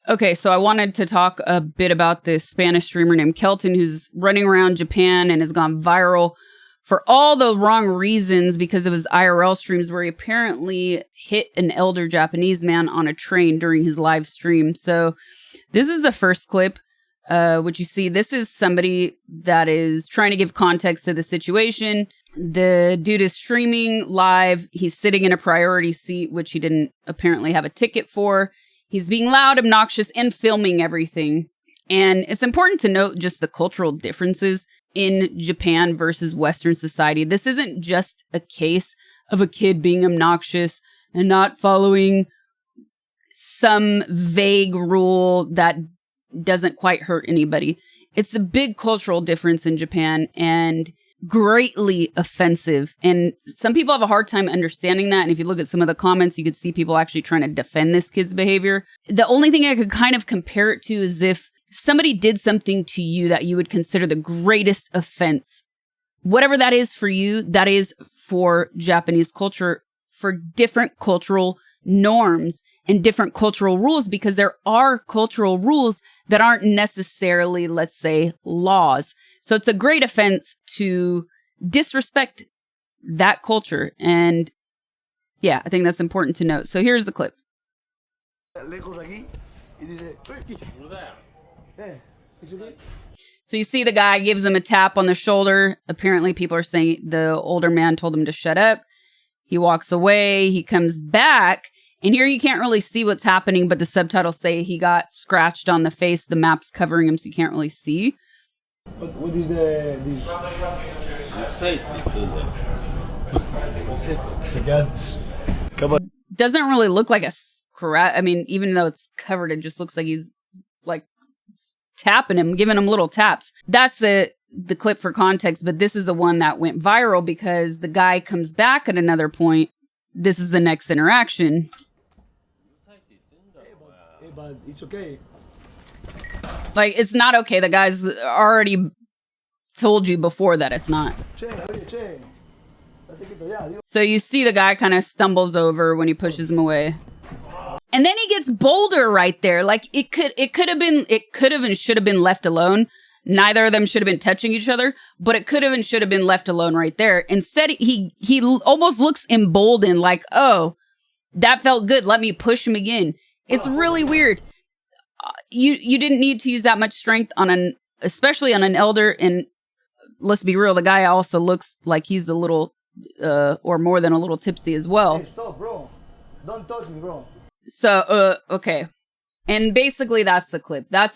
Okay, so I wanted to talk a bit about this Spanish streamer named Kelton who's running around Japan and has gone viral for all the wrong reasons because of his IRL streams where he apparently hit an elder Japanese man on a train during his live stream. So this is the first clip, which you see. This is somebody that is trying to give context to the situation. The dude is streaming live. He's sitting in a priority seat, which he didn't apparently have a ticket for. He's being loud, obnoxious, and filming everything. And it's important to note just the cultural differences in Japan versus Western society. This isn't just a case of a kid being obnoxious and not following some vague rule that doesn't quite hurt anybody. It's a big cultural difference in Japan and greatly offensive. And some people have a hard time understanding that. And if you look at some of the comments, you could see people actually trying to defend this kid's behavior. The only thing I could kind of compare it to is if somebody did something to you that you would consider the greatest offense. Whatever that is for you, that is for Japanese culture, for different cultural norms and different cultural rules, because there are cultural rules that aren't necessarily, let's say, laws. So it's a great offense to disrespect that culture. And yeah, I think that's important to note. So here's the clip. So you see the guy gives him a tap on the shoulder. Apparently people are saying the older man told him to shut up. He walks away. He comes back. And here you can't really see what's happening, but the subtitles say he got scratched on the face. The map's covering him, so you can't really see. What is the Doesn't really look like a scratch. I mean, even though it's covered, it just looks like he's like tapping him, giving him little taps. That's the clip for context, but this is the one that went viral because the guy comes back at another point. This is the next interaction. But it's okay. Like, it's not okay. The guy's already told you before that it's not. So you see the guy kind of stumbles over when he pushes him away. And then he gets bolder right there. Like, it could have and should have been left alone. Neither of them should have been touching each other, but it could have and should have been left alone right there. Instead, he almost looks emboldened, like, oh, that felt good. Let me push him again. It's really weird. You didn't need to use that much strength especially on an elder. And let's be real, the guy also looks like he's a little, or more than a little tipsy as well. Hey, stop, bro. Don't touch me, bro. So, okay. And basically that's the clip. That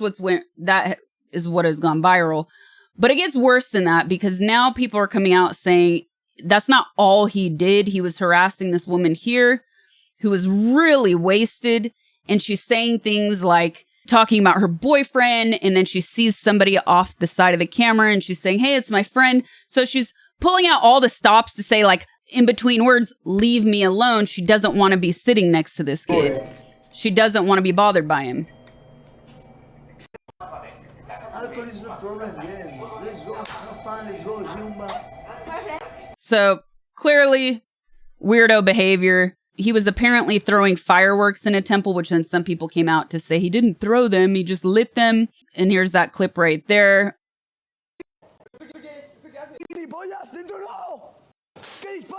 is what has gone viral. But it gets worse than that because now people are coming out saying that's not all he did. He was harassing this woman here who was really wasted. And she's saying things like talking about her boyfriend. And then she sees somebody off the side of the camera and she's saying, hey, it's my friend. So she's pulling out all the stops to say, like, in between words, leave me alone. She doesn't want to be sitting next to this kid. She doesn't want to be bothered by him. So clearly weirdo behavior. He was apparently throwing fireworks in a temple, which then some people came out to say he didn't throw them. He just lit them. And here's that clip right there.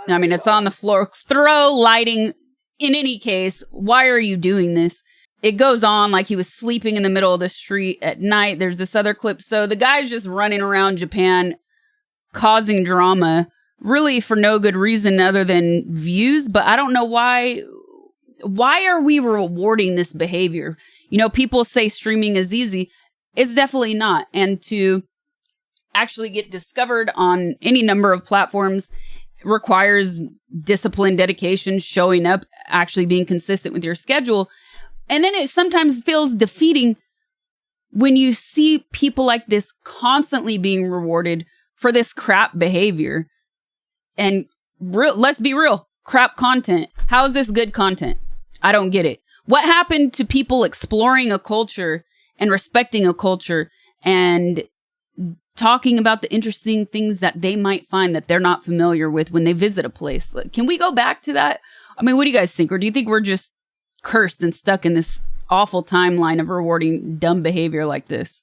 I mean, it's on the floor. Throw, lighting. In any case, why are you doing this? It goes on like he was sleeping in the middle of the street at night. There's this other clip. So the guy's just running around Japan, causing drama, really for no good reason other than views. But I don't know why. Why are we rewarding this behavior? You know, people say streaming is easy. It's definitely not. And to actually get discovered on any number of platforms requires discipline, dedication, showing up, actually being consistent with your schedule. And then it sometimes feels defeating when you see people like this constantly being rewarded for this crap behavior. And let's be real, crap content. How is this good content? I don't get it. What happened to people exploring a culture and respecting a culture and talking about the interesting things that they might find that they're not familiar with when they visit a place? Like, can we go back to that? I mean, what do you guys think? Or do you think we're just cursed and stuck in this awful timeline of rewarding dumb behavior like this.